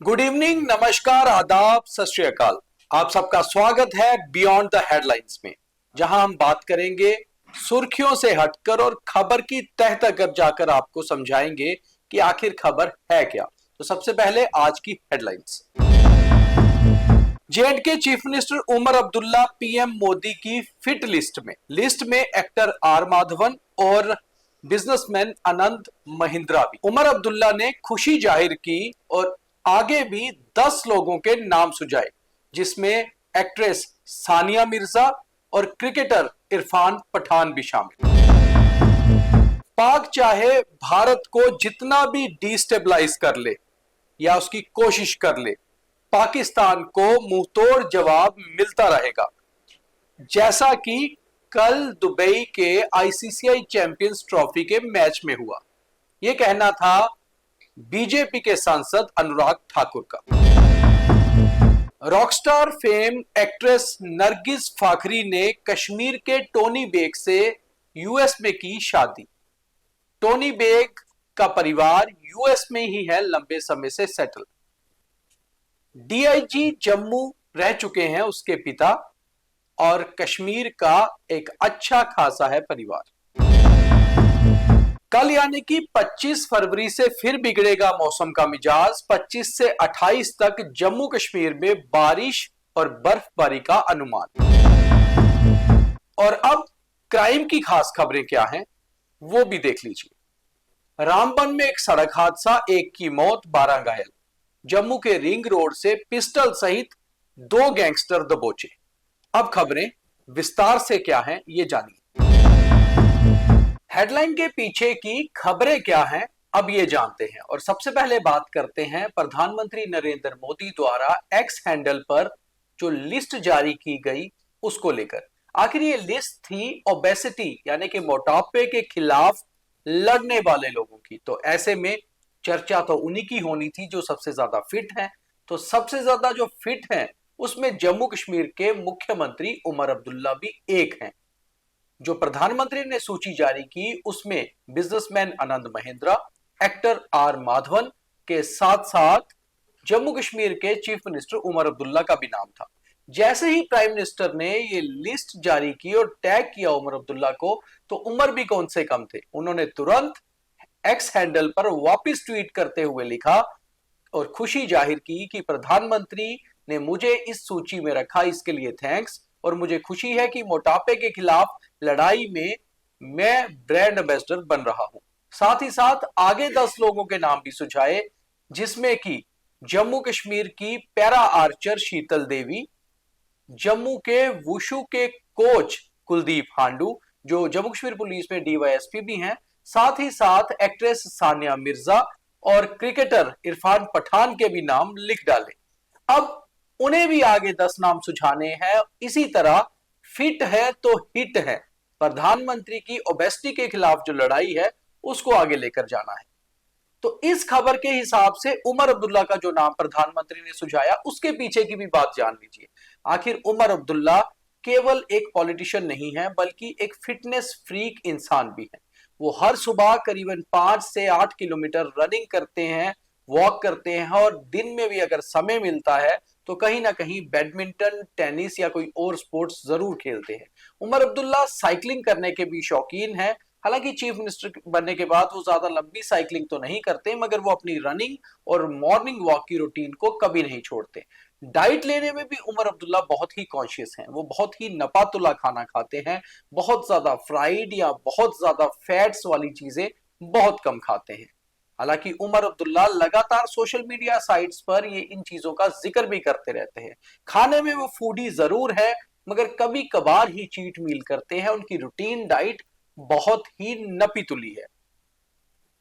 Good evening, नमस्कार, आदाब, सत श्री अकाल। आप सबका स्वागत है बियॉन्ड द हेडलाइंस में, जहां हम बात करेंगे सुर्खियों से हटकर और खबर की तह तक जाकर आपको समझाएंगे कि आखिर खबर है क्या। तो सबसे पहले आज की हेडलाइंस। जे&के chief minister Omar Abdullah PM Modi की फिट लिस्ट में एक्टर आर माधवन और बिजनेसमैन आनंद महिंद्रा भी। उमर अब्दुल्ला ने खुशी जाहिर की और आगे भी 10 लोगों के नाम सुझाए, जिसमें एक्ट्रेस सानिया मिर्जा और क्रिकेटर इरफान पठान भी शामिल। पाक चाहे भारत को जितना भी डिस्टेबलाइज कर ले या उसकी कोशिश कर ले, पाकिस्तान को मुंहतोड़ जवाब मिलता रहेगा, जैसा कि कल दुबई के आईसीसीआई चैंपियंस ट्रॉफी के मैच में हुआ। यह कहना था बीजेपी के सांसद अनुराग ठाकुर का। Rockstar fame actress Nargis Fakhri ने कश्मीर के टोनी बेग से यूएस में की शादी। टोनी बेग का परिवार यूएस में ही है लंबे समय से सेटल। डीआईजी जम्मू रह चुके हैं उसके पिता, और कश्मीर का एक अच्छा खासा है परिवार। कल यानी कि 25 फरवरी से फिर बिगड़ेगा मौसम का मिजाज। 25 से 28 तक जम्मू कश्मीर में बारिश और बर्फबारी का अनुमान। और अब क्राइम की खास खबरें क्या हैं वो भी देख लीजिए। रामबन में एक सड़क हादसा, 1 की मौत, 12 घायल। जम्मू के रिंग रोड से पिस्टल सहित 2 गैंगस्टर दबोचे। अब खबरें विस्तार से क्या हैं ये जानिए। हेडलाइन के पीछे की खबरें क्या हैं अब ये जानते हैं। और सबसे पहले बात करते हैं प्रधानमंत्री नरेंद्र मोदी द्वारा एक्स हैंडल पर जो लिस्ट जारी की गई उसको लेकर। आखिर ये लिस्ट थी ओबेसिटी यानी कि मोटापे के खिलाफ लड़ने वाले लोगों की। तो ऐसे में चर्चा तो उन्हीं की होनी थी जो सबसे ज्यादा फिट हैं। तो सबसे ज्यादा जो फिट हैं उसमें जम्मू कश्मीर के मुख्यमंत्री उमर अब्दुल्ला भी एक हैं। जो प्रधानमंत्री ने सूची जारी की उसमें businessman Anand Mahindra, actor R Madhavan के साथ साथ जम्मू कश्मीर के चीफ मिनिस्टर उमर अब्दुल्ला का भी नाम था। जैसे ही प्राइम मिनिस्टर ने ये लिस्ट जारी की और टैग किया उमर अब्दुल्ला को, तो उमर भी कौन से कम थे। उन्होंने तुरंत एक्स हैंडल पर वापस ट्वीट करते हुए लिखा और खुशी जाहिर की कि प्रधानमंत्री ने मुझे इस सूची में रखा, इसके लिए थैंक्स। और मुझे खुशी है कि मोटापे के खिलाफ लड़ाई में मैं ब्रांड एम्बेसडर बन रहा हूं। साथ ही साथ आगे 10 लोगों के नाम भी सुझाए, जिसमें कि जम्मू कश्मीर की पैरा आर्चर शीतल देवी, जम्मू के वुशु के कोच कुलदीप हांडू जो जम्मू कश्मीर पुलिस में डीवाईएसपी भी हैं, साथ ही साथ एक्ट्रेस सानिया मिर्जा और क्रिकेटर इरफान पठान के भी नाम लिख डाले। अब उन्हें भी आगे 10 नाम सुझाने हैं। इसी तरह फिट है तो हिट है, प्रधानमंत्री की ओबेसिटी के खिलाफ जो लड़ाई है उसको आगे लेकर जाना है। तो इस खबर के हिसाब से उमर अब्दुल्ला का जो नाम प्रधानमंत्री ने सुझाया उसके पीछे की भी बात जान लीजिए। आखिर उमर अब्दुल्ला केवल एक पॉलिटिशियन नहीं है बल्कि एक फिटनेस फ्रीक इंसान भी है। वो हर सुबह करीबन 5 से 8 किलोमीटर रनिंग करते हैं, वॉक करते हैं, और दिन में भी अगर समय मिलता है तो कहीं ना कहीं बैडमिंटन, टेनिस या कोई और स्पोर्ट्स जरूर खेलते हैं। उमर अब्दुल्ला साइकिलिंग करने के भी शौकीन है। हालांकि चीफ मिनिस्टर बनने के बाद वो ज्यादा लंबी साइकिलिंग तो नहीं करते, मगर वो अपनी रनिंग और मॉर्निंग वॉक की रूटीन को कभी नहीं छोड़ते। डाइट लेने में भी उमर अब्दुल्ला बहुत ही कॉन्शियस हैं। वो बहुत ही नपातुला खाना खाते हैं, बहुत ज्यादा फ्राइड या बहुत ज्यादा फैट्स वाली चीजें बहुत कम खाते हैं। हालांकि उमर अब्दुल्ला लगातार सोशल मीडिया साइट्स पर ये इन चीजों का जिक्र भी करते रहते हैं। खाने में वो फूडी जरूर है, मगर कभी कभार ही चीट मील करते हैं। उनकी रूटीन डाइट बहुत ही नपी तुली है।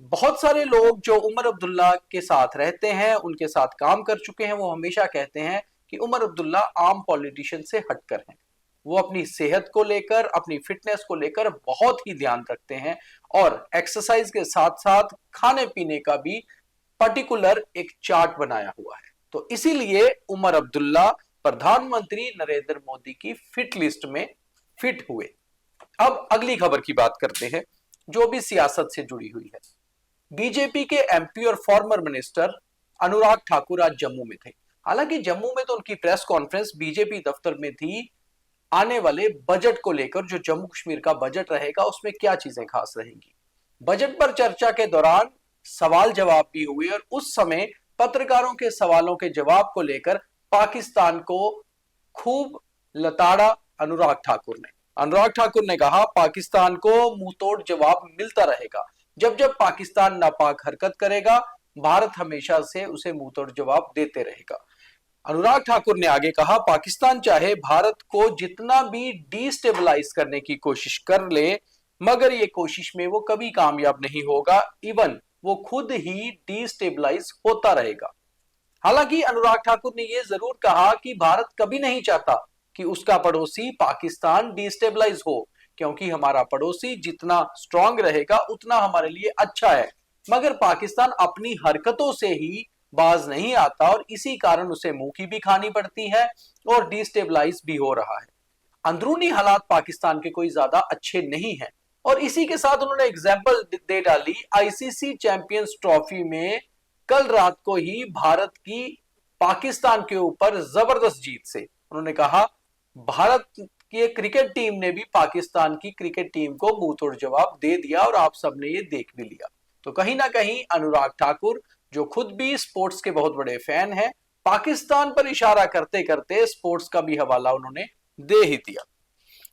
बहुत सारे लोग जो उमर अब्दुल्ला के साथ रहते हैं, उनके साथ काम कर चुके हैं, वो हमेशा कहते हैं कि उमर अब्दुल्ला आम पॉलिटिशियन से हटकर हैं। वो अपनी सेहत को लेकर, अपनी फिटनेस को लेकर बहुत ही ध्यान रखते हैं, और एक्सरसाइज के साथ साथ खाने पीने का भी पर्टिकुलर एक चार्ट बनाया हुआ है। तो इसीलिए उमर अब्दुल्ला प्रधानमंत्री नरेंद्र मोदी की फिट लिस्ट में फिट हुए। अब अगली खबर की बात करते हैं जो भी सियासत से जुड़ी हुई है। बीजेपी के एमपी और फॉर्मर मिनिस्टर अनुराग ठाकुर आज जम्मू में थे। हालांकि जम्मू में तो उनकी प्रेस कॉन्फ्रेंस बीजेपी दफ्तर में थी, आने वाले बजट को लेकर, जो जम्मू कश्मीर का बजट रहेगा उसमें क्या चीजें खास रहेंगी। बजट पर चर्चा के दौरान सवाल जवाब भी हुए और उस समय पत्रकारों के सवालों के जवाब को लेकर पाकिस्तान को खूब लताड़ा अनुराग ठाकुर ने। अनुराग ठाकुर ने कहा, पाकिस्तान को मुंहतोड़ जवाब मिलता रहेगा। जब जब पाकिस्तान नापाक हरकत करेगा, भारत हमेशा से उसे मुंहतोड़ जवाब देते रहेगा। अनुराग ठाकुर ने आगे कहा, पाकिस्तान चाहे भारत को जितना भी डिस्टेबलाइज करने की कोशिश कर ले, मगर ये कोशिश में वो कभी कामयाब नहीं होगा। इवन वो खुद ही डिस्टेबलाइज होता रहेगा। हालांकि अनुराग ठाकुर ने यह जरूर कहा कि भारत कभी नहीं चाहता कि उसका पड़ोसी पाकिस्तान डिस्टेबलाइज हो, क्योंकि हमारा पड़ोसी जितना स्ट्रांग रहेगा उतना हमारे लिए अच्छा है। मगर पाकिस्तान अपनी हरकतों से ही बाज नहीं आता और इसी कारण उसे मुंह की भी खानी पड़ती है और डिस्टेबलाइज भी हो रहा है। अंदरूनी हालात पाकिस्तान के कोई ज्यादा अच्छे नहीं है। और इसी के साथ उन्होंने एग्जाम्पल दे डाली आईसीसी चैंपियंस ट्रॉफी में कल रात को ही भारत की पाकिस्तान के ऊपर जबरदस्त जीत से। उन्होंने कहा, भारत की क्रिकेट टीम ने भी पाकिस्तान की क्रिकेट टीम को मुंहतोड़ जवाब दे दिया और आप सबने ये देख भी लिया। तो कहीं ना कहीं अनुराग ठाकुर, जो खुद भी स्पोर्ट्स के बहुत बड़े फैन हैं, पाकिस्तान पर इशारा करते करते स्पोर्ट्स का भी हवाला उन्होंने दे ही दिया।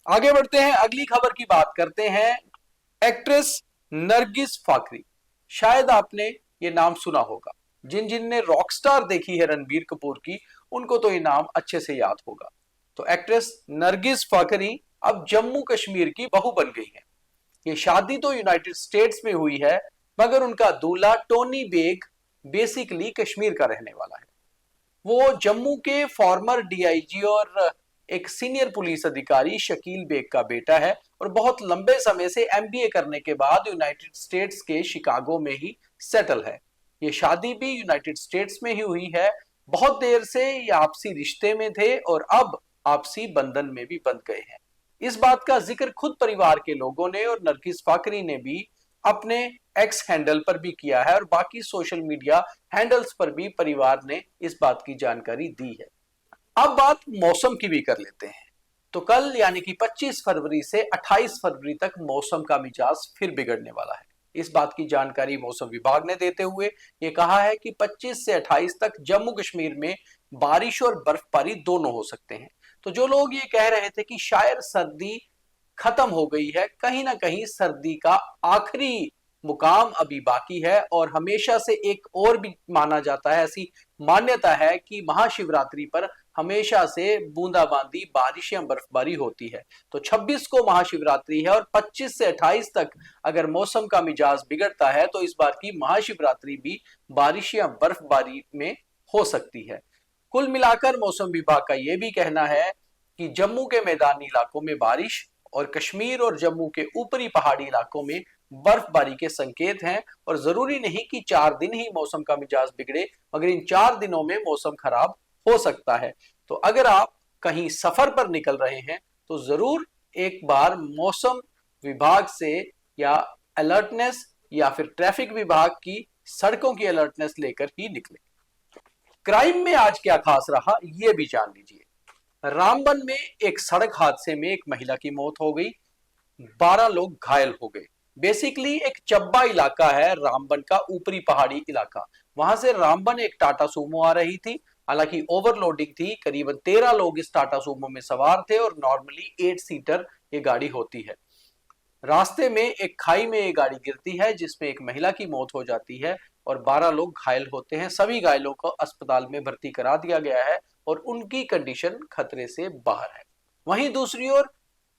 आगे बढ़ते हैं, अगली खबर की बात करते हैं। एक्ट्रेस नरगिस फाकरी, शायद आपने ये नाम सुना होगा। जिन जिन ने रॉकस्टार देखी है रणबीर कपूर की, उनको तो ये नाम अच्छे से याद होगा। तो एक्ट्रेस नरगिस फाकरी अब जम्मू कश्मीर की बहू बन गई है। ये शादी तो यूनाइटेड स्टेट्स में हुई है, मगर उनका दूल्हा टोनी बेग बेसिकली कश्मीर का रहने वाला है। वो जम्मू के फॉर्मर डीआईजी और एक सीनियर पुलिस अधिकारी शकील बेग का बेटा है और बहुत लंबे समय से एमबीए करने के बाद यूनाइटेड स्टेट्स के शिकागो में ही सेटल है। ये शादी भी यूनाइटेड स्टेट्स में ही हुई है। बहुत देर से ये आपसी रिश्ते में थे और अब आपसी बंधन में भी बंध गए हैं। इस बात का जिक्र खुद परिवार के लोगों ने और नरगिस फाकरी ने भी अपने एक्स हैंडल पर भी किया है और बाकी सोशल मीडिया हैंडल्स पर भी परिवार ने इस बात की जानकारी दी है। अब बात मौसम की भी कर लेते हैं। तो कल यानी कि 25 फरवरी से 28 फरवरी तक मौसम का मिजाज फिर बिगड़ने वाला है। इस बात की जानकारी मौसम विभाग ने देते हुए ये कहा है कि 25 से 28 तक जम्मू कश्मीर में बारिश और बर्फबारी दोनों हो सकते हैं। तो जो लोग ये कह रहे थे कि शायद सर्दी खत्म हो गई है, कहीं ना कहीं सर्दी का आखिरी मुकाम अभी बाकी है। और हमेशा से एक और भी माना जाता है, ऐसी मान्यता है कि महाशिवरात्रि पर हमेशा से बूंदाबांदी बारिश या बर्फबारी होती है। तो 26 को महाशिवरात्रि है और 25 से 28 तक अगर मौसम का मिजाज बिगड़ता है तो इस बार की महाशिवरात्रि भी बारिश या बर्फबारी में हो सकती है। कुल मिलाकर मौसम विभाग का यह भी कहना है कि जम्मू के मैदानी इलाकों में बारिश और कश्मीर और जम्मू के ऊपरी पहाड़ी इलाकों में बर्फबारी के संकेत हैं। और जरूरी नहीं कि 4 दिन ही मौसम का मिजाज बिगड़े, मगर इन 4 दिनों में मौसम खराब हो सकता है। तो अगर आप कहीं सफर पर निकल रहे हैं तो जरूर एक बार मौसम विभाग से या अलर्टनेस या फिर ट्रैफिक विभाग की सड़कों की अलर्टनेस लेकर ही निकले। क्राइम में आज क्या खास रहा ये भी जान लीजिए। रामबन में एक सड़क हादसे में एक महिला की मौत हो गई, 12 लोग घायल हो गए। बेसिकली एक चब्बा इलाका है रामबन का, ऊपरी पहाड़ी इलाका। वहां से रामबन एक टाटा सूमो आ रही थी, हालांकि ओवरलोडिंग थी। करीबन 13 लोग इस टाटा सूमो में सवार थे और नॉर्मली 8 सीटर ये गाड़ी होती है। रास्ते में एक खाई में ये गाड़ी गिरती है जिसमें एक महिला की मौत हो जाती है और 12 लोग घायल होते हैं। सभी घायलों को अस्पताल में भर्ती करा दिया गया है और उनकी कंडीशन खतरे से बाहर है। वहीं दूसरी ओर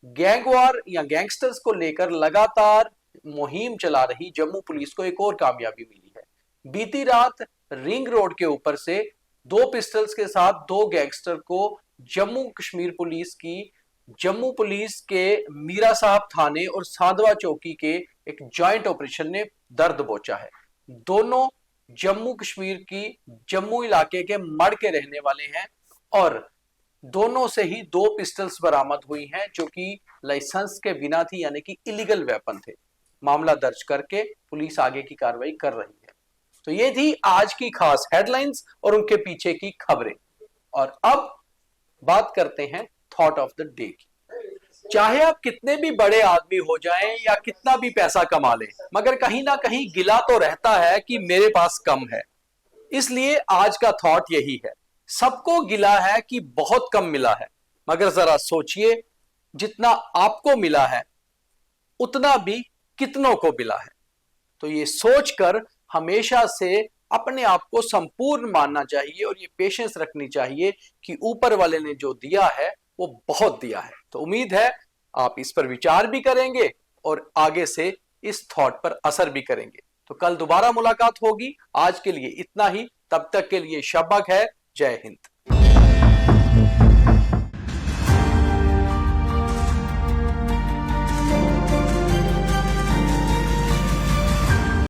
गैंगवार या गैंगस्टर्स को लेकर लगातार मुहिम चला रही जम्मू पुलिस को एक और कामयाबी मिली है। बीती रात रिंग रोड के ऊपर से 2 पिस्टल्स के साथ 2 गैंगस्टर को जम्मू कश्मीर पुलिस की जम्मू पुलिस के मीरा साहब थाने और साधवा चौकी के एक जॉइंट ऑपरेशन ने दर्द पहुंचा है। दोनों जम्मू कश्मीर की जम्मू इलाके के मड़ के रहने वाले हैं और दोनों से ही 2 पिस्टल्स बरामद हुई हैं जो कि लाइसेंस के बिना थी, यानी कि इलीगल वेपन थे। मामला दर्ज करके पुलिस आगे की कार्रवाई कर रही है। तो ये थी आज की खास हेडलाइंस और उनके पीछे की खबरें। और अब बात करते हैं थॉट ऑफ द डे की। चाहे आप कितने भी बड़े आदमी हो जाएं या कितना भी पैसा कमा लें, मगर कहीं ना कहीं गिला तो रहता है कि मेरे पास कम है। इसलिए आज का थॉट यही है, सबको गिला है कि बहुत कम मिला है, मगर जरा सोचिए, जितना आपको मिला है उतना भी कितनों को मिला है। तो ये सोचकर हमेशा से अपने आप को संपूर्ण मानना चाहिए और ये पेशेंस रखनी चाहिए कि ऊपर वाले ने जो दिया है वो बहुत दिया है। तो उम्मीद है आप इस पर विचार भी करेंगे और आगे से इस थॉट पर असर भी करेंगे। तो कल दोबारा मुलाकात होगी। आज के लिए इतना ही, तब तक के लिए शब्बा खैर, जय हिंद।